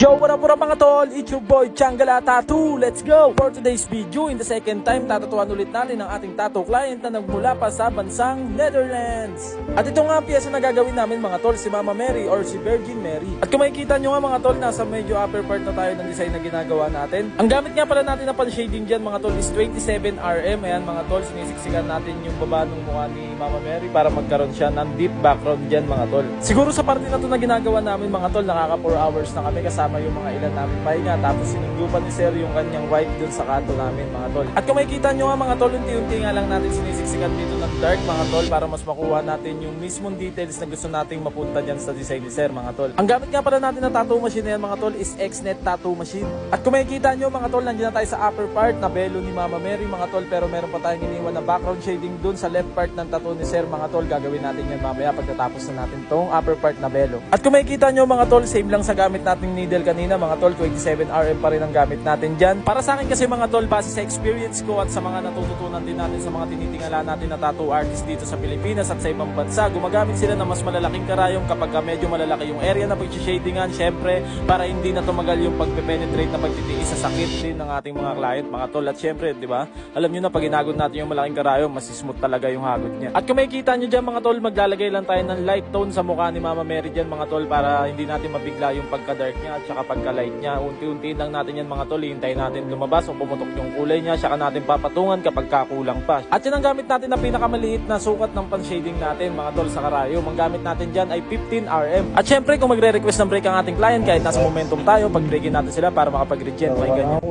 Yo, what up mga tol? It's your boy Changala Tattoo. Let's go! For today's video, in the second time, tatatuan ulit natin ang ating tattoo client na nagmula pa sa bansang Netherlands. At ito nga ang piyesa na gagawin namin mga tol, si Mama Mary or si Virgin Mary. At kung makikita nyo nga mga tol, nasa medyo upper part na tayo ng design na ginagawa natin. Ang gamit nga pala natin na pan-shading dyan mga tol is 27RM. Ayan mga tol, sinisiksikan natin yung baba ng mukha ni Mama Mary para magkaroon siya ng deep background dyan mga tol. Siguro sa parte na to na ginagawa namin mga tol, nakaka 4 hours na kami kasama yung mga ilan namin pahinga, tapos sininggupan ni Sir yung kanyang wife dun sa kanto namin mga tol. At kung makikita nyo nga mga tol, unti-unti nga lang natin sinisiksikan dito ng dark mga tol para mas makuha natin yung mismong details na gusto nating mapunta dyan sa design ni Sir mga tol. Ang gamit nga pala natin na tattoo machine na yan mga tol is XNet tattoo machine. At kung makikita nyo mga tol, nandiyan na tayo sa upper part na belo ni Mama Mary mga tol, pero meron pa tayong iniwan na background shading dun sa left part ng tattoo ni Sir mga tol. Gagawin natin yan mamaya pagkatapos na natin tong upper part na belo. At kung makikita nyo mga tol, same lang sa gamit nating needle kanina mga tol, 27RM pa rin ang gamit natin dyan. Para sa akin kasi mga tol, base sa experience ko at sa mga natututunan din natin sa mga tinitingala natin na tattoo artist dito sa Pilipinas at sa ibang bansa, gumagamit sila ng mas malalaking karayom kapag medyo malalaki yung area na pag-shadingan, syempre para hindi na tumagal yung pagpe-penetrate na pagtitiis sa sakit din ng ating mga client mga tol. At syempre, di ba? Alam niyo na pag inagod natin yung malaking karayom, mas smooth talaga yung hagod niya. At kung makikita niyo diyan mga tol, maglalagay lang tayo ng light tone sa mukha ni Mama Mary diyan mga tol para hindi natin mabigla yung pagka-dark niya at saka pagka-light niya. Unti-unti lang natin yan mga tol, hintayin natin lumabas o pumutok yung kulay niya, saka natin papatungan kapag kakulang pa. At yan ang gamit natin na pinakamaliit na sukat ng pan-shading natin mga tol sa karayom. Ang gamit natin dyan ay 15RM. At syempre kung magre-request ng break ang ating client, kahit nasa momentum tayo, pag-breakin natin sila para makapag-regen. May ganyan.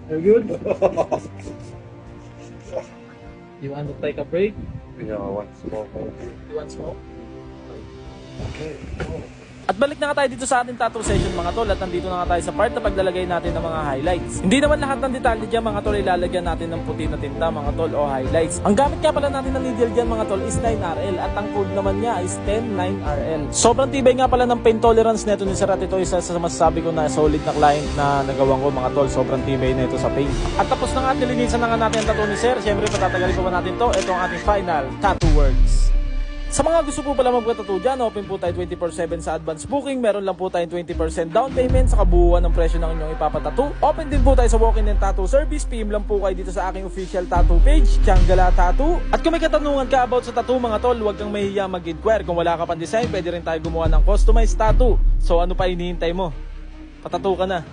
You're good? You want to take a break? Yeah, one small. You want smoke? Okay. At balik na nga tayo dito sa ating tattoo session mga tol, at nandito na nga tayo sa part na paglalagay natin ng mga highlights. Hindi naman lahat ng detalye dyan mga tol ilalagyan natin ng puti na tinta mga tol o highlights. Ang gamit nga pala natin ng needle dyan mga tol is 9RL at ang code naman niya is 109RL. Sobrang tibay nga pala ng pain tolerance neto ni Sir, at ito isa sa masasabi ko na solid na client na nagawan ko mga tol. Sobrang tibay na ito sa pain. At tapos na nga, nilinisan na nga natin ang tattoo ni Sir. Siyempre patatagalin pa ba natin to? Ito ang ating final tattoo works. Sa mga gusto po pala magpa-tattoo dyan, open po tayo 24/7 sa advance booking. Meron lang po tayong 20% down payment sa kabuuan ng presyo ng inyong ipapatattoo. Open din po tayo sa walk-in and tattoo service. PM lang po kayo dito sa aking official tattoo page, Changala Tattoo. At kung may katanungan ka about sa tattoo mga tol, huwag kang mahihiya mag-inquire. Kung wala ka pang design, pwede rin tayo gumawa ng customized tattoo. So ano pa hinihintay mo? Patattoo ka na.